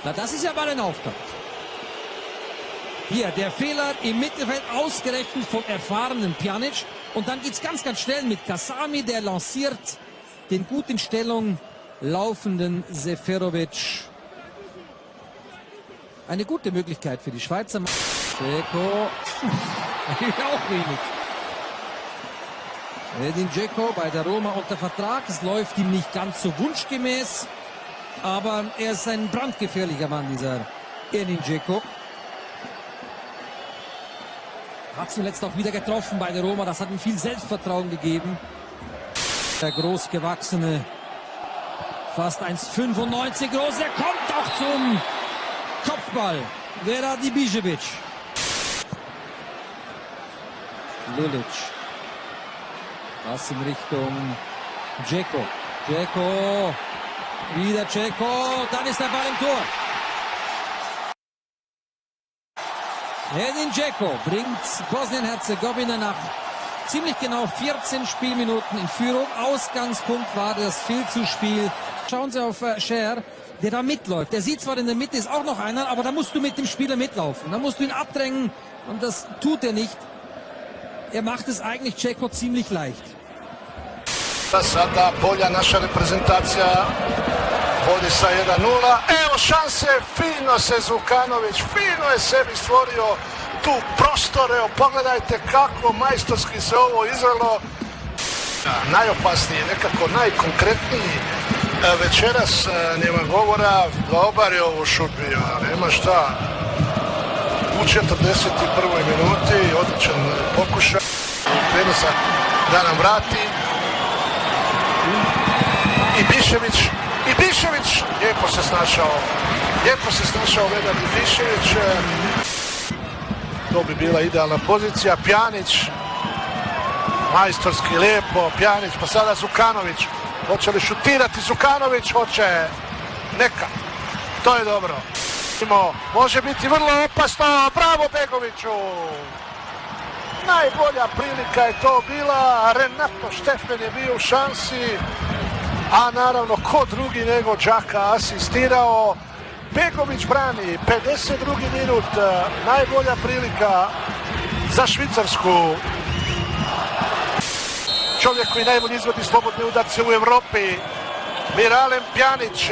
Na, das ist ja mal ein Auftakt. Hier, der Fehler im Mittelfeld ausgerechnet vom erfahrenen Pjanic. Und dann geht es ganz, ganz schnell mit Kasami, der lanciert den gut in Stellung laufenden Seferovic. Eine gute Möglichkeit für die Schweizer. Dzeko. Auch wenig. Edin Dzeko bei der Roma unter Vertrag. Es läuft ihm nicht ganz so wunschgemäß. Aber er ist ein brandgefährlicher Mann, dieser Edin Dzeko. Hat zuletzt auch wieder getroffen bei der Roma. Das hat ihm viel Selbstvertrauen gegeben. Der großgewachsene, fast 1,95 groß. Er kommt auch zum Kopfball. Vera Ibišević. Lulic. Was in Richtung Dzeko. Dzeko. Wieder Dzeko. Dann ist der Ball im Tor. Edin Dzeko bringt Bosnien-Herzegowina nach ziemlich genau 14 Spielminuten in Führung. Ausgangspunkt war das Fehlzuspiel. Schauen Sie auf Scher, der da mitläuft. Der sieht zwar in der Mitte ist auch noch einer, aber da musst du mit dem Spieler mitlaufen. Da musst du ihn abdrängen und das tut er nicht. Er macht es eigentlich Dzeko ziemlich leicht. Sada bolja naša reprezentacija vodi sa 1:0. Evo šanse, fino se Zukanović, fino je sebi stvorio tu prostor. Evo pogledajte kako majstorski se ovo izvelo. Najopasniji, nekako najkonkretniji večeras, nema govora, dobar je ovo šut bio, nema šta. U 41. minuti, odličan pokušaj, prenosa da nam vrati. Ibišević, lijepo se snašao Vedran Ibišević. To bi bila idealna pozicija. Pjanić, majstorski lijepo, Pjanić, pa sada Zukanović. Hoće li šutirati Zukanović? Hoće. Neka. To je dobro. Može biti vrlo opasno. Bravo Begoviću. Najbolja prilika je to bila. Renato Štefen je bio u šansi. A naravno, ko drugi nego Đaka asistirao. Begović brani. 52. minut. Najbolja prilika za Švicarsku. Čovjek koji najbolje izvodi slobodne udarce u Evropi. Miralem Pjanić.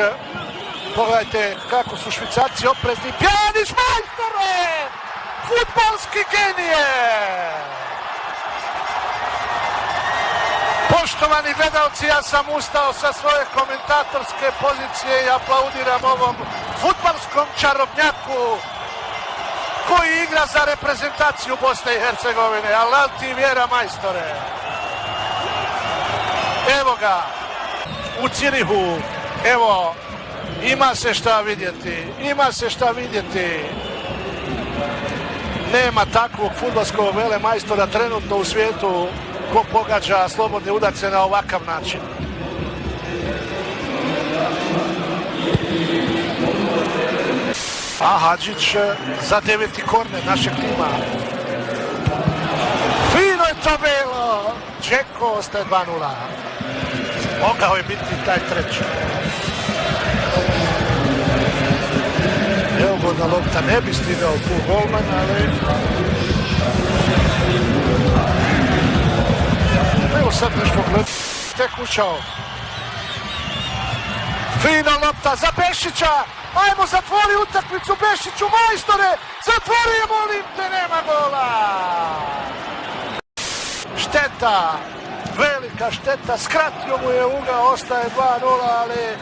Pogledajte kako su Švicarci oprezni. Pjanić, majstore! Fudbalski genije! Poštovani gledalci, ja sam ustao sa svoje komentatorske pozicije i aplaudiram ovom fudbalskom čarobnjaku koji igra za reprezentaciju Bosne i Hercegovine. Allah ti vjera, majstore! Evo ga, u Cirihu, evo, ima se šta vidjeti. Nema takvog fudbalskog velemajstora trenutno u svijetu ko pogađa slobodne udarce na ovakav način. A Hadžić za 9. korner našeg tima. Fino je to bilo! Dzeko ostaje 2:0. Mogao je biti taj treći. Neugodna lopta, ne bi stigao tu golman, ali... Evo sad nešto gleda. Tek ušao. Fina lopta za Bešića. Ajmo, zatvori utakmicu Bešiću, majstore! Zatvori je, molim te, nema gola! Šteta, velika šteta, skratio mu je ugao, ostaje 2:0, ali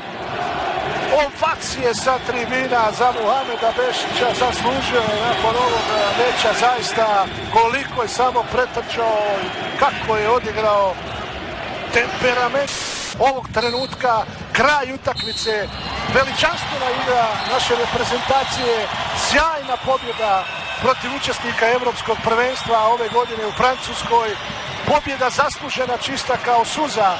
ovacije sa tribina za Muhameda Bešića, zaslužio je nakon ovog meča zaista koliko je samo pretrčao i kako je odigrao temperament ovog trenutka, kraj utakmice, veličanstvena igra naše reprezentacije, sjajna pobjeda protiv učesnika Evropskog prvenstva ove godine u Francuskoj, pobjeda zaslužena čista kao suza